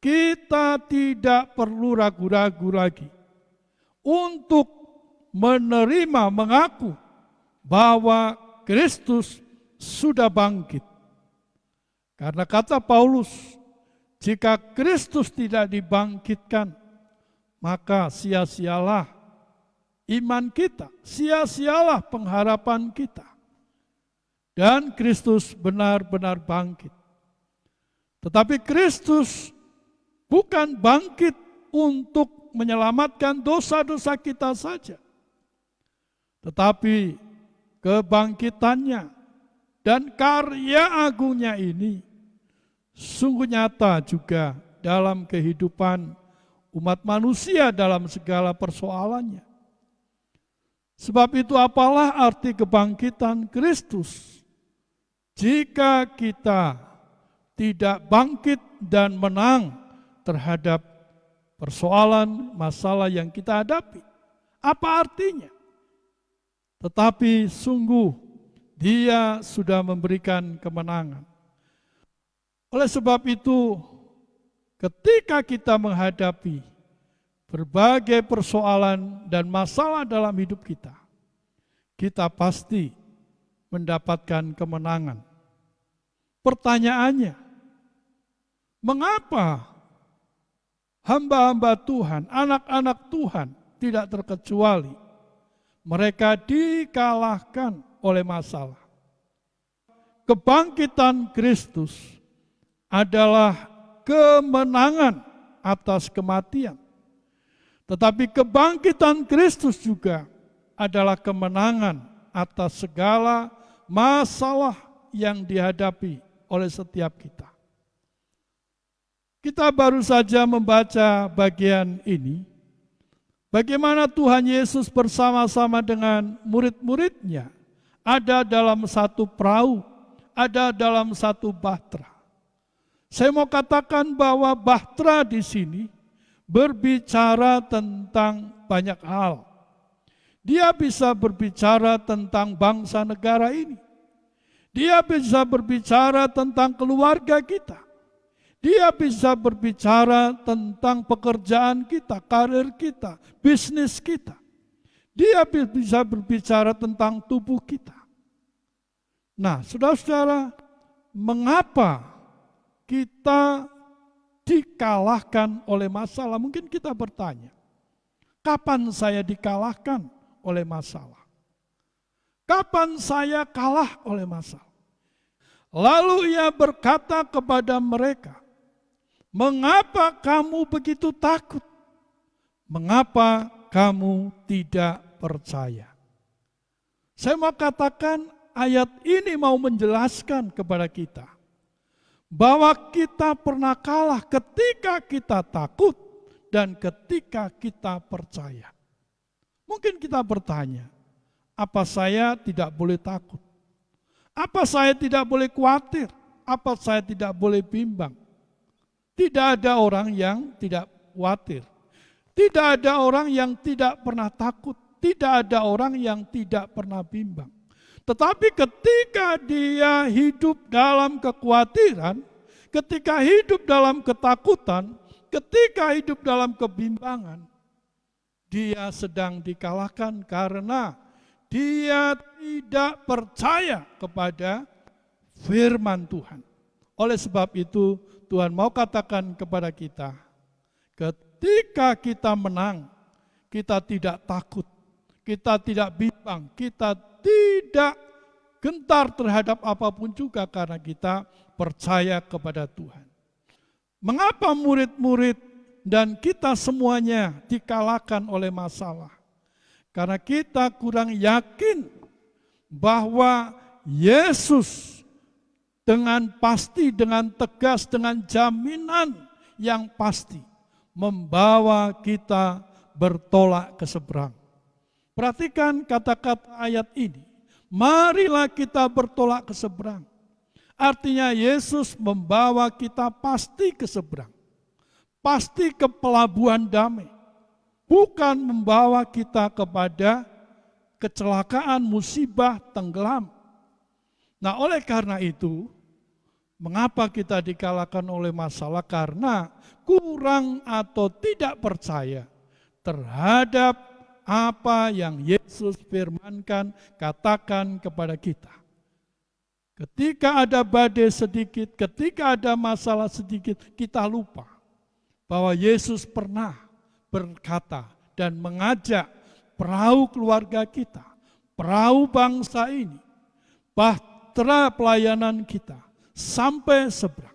kita tidak perlu ragu-ragu lagi untuk menerima, mengaku bahwa Kristus sudah bangkit. Karena kata Paulus, jika Kristus tidak dibangkitkan, maka sia-sialah iman kita, sia-sialah pengharapan kita. Dan Kristus benar-benar bangkit. Tetapi Kristus bukan bangkit untuk menyelamatkan dosa-dosa kita saja. Tetapi kebangkitannya dan karya agungnya ini sungguh nyata juga dalam kehidupan umat manusia dalam segala persoalannya. Sebab itu apalah arti kebangkitan Kristus jika kita tidak bangkit dan menang terhadap persoalan, masalah yang kita hadapi. Apa artinya? Tetapi sungguh Dia sudah memberikan kemenangan. Oleh sebab itu, ketika kita menghadapi berbagai persoalan dan masalah dalam hidup kita, kita pasti mendapatkan kemenangan. Pertanyaannya, mengapa hamba-hamba Tuhan, anak-anak Tuhan tidak terkecuali mereka dikalahkan oleh masalah? Kebangkitan Kristus adalah kemenangan atas kematian. Tetapi kebangkitan Kristus juga adalah kemenangan atas segala masalah yang dihadapi oleh setiap kita. Kita baru saja membaca bagian ini, bagaimana Tuhan Yesus bersama-sama dengan murid-muridnya ada dalam satu perahu, ada dalam satu bahtera. Saya mau katakan bahwa bahtera di sini berbicara tentang banyak hal. Dia bisa berbicara tentang bangsa negara ini. Dia bisa berbicara tentang keluarga kita. Dia bisa berbicara tentang pekerjaan kita, karir kita, bisnis kita. Dia bisa berbicara tentang tubuh kita. Nah, saudara-saudara, mengapa kita dikalahkan oleh masalah? Mungkin kita bertanya, kapan saya dikalahkan oleh masalah? Kapan saya kalah oleh masalah? Lalu ia berkata kepada mereka, mengapa kamu begitu takut? Mengapa kamu tidak percaya? Saya mau katakan ayat ini mau menjelaskan kepada kita bahwa kita pernah kalah ketika kita takut dan ketika kita percaya. Mungkin kita bertanya, apa saya tidak boleh takut? Apa saya tidak boleh khawatir? Apa saya tidak boleh bimbang? Tidak ada orang yang tidak khawatir. Tidak ada orang yang tidak pernah takut. Tidak ada orang yang tidak pernah bimbang. Tetapi ketika dia hidup dalam kekhawatiran, ketika hidup dalam ketakutan, ketika hidup dalam kebimbangan, dia sedang dikalahkan karena dia tidak percaya kepada firman Tuhan. Oleh sebab itu, Tuhan mau katakan kepada kita, ketika kita menang, kita tidak takut, kita tidak bimbang, kita tidak gentar terhadap apapun juga karena kita percaya kepada Tuhan. Mengapa murid-murid dan kita semuanya dikalahkan oleh masalah? Karena kita kurang yakin bahwa Yesus dengan pasti, dengan tegas, dengan jaminan yang pasti membawa kita bertolak ke seberang. Perhatikan kata-kata ayat ini. Marilah kita bertolak ke seberang. Artinya Yesus membawa kita pasti ke seberang. Pasti ke pelabuhan damai. Bukan membawa kita kepada kecelakaan, musibah, tenggelam. Nah, oleh karena itu, Mengapa kita dikalahkan oleh masalah? Karena kurang atau tidak percaya terhadap apa yang Yesus firmankan, katakan kepada kita. Ketika ada badai sedikit, ketika ada masalah sedikit, kita lupa bahwa Yesus pernah berkata dan mengajak perahu keluarga kita, perahu bangsa ini, bahtera pelayanan kita sampai seberang.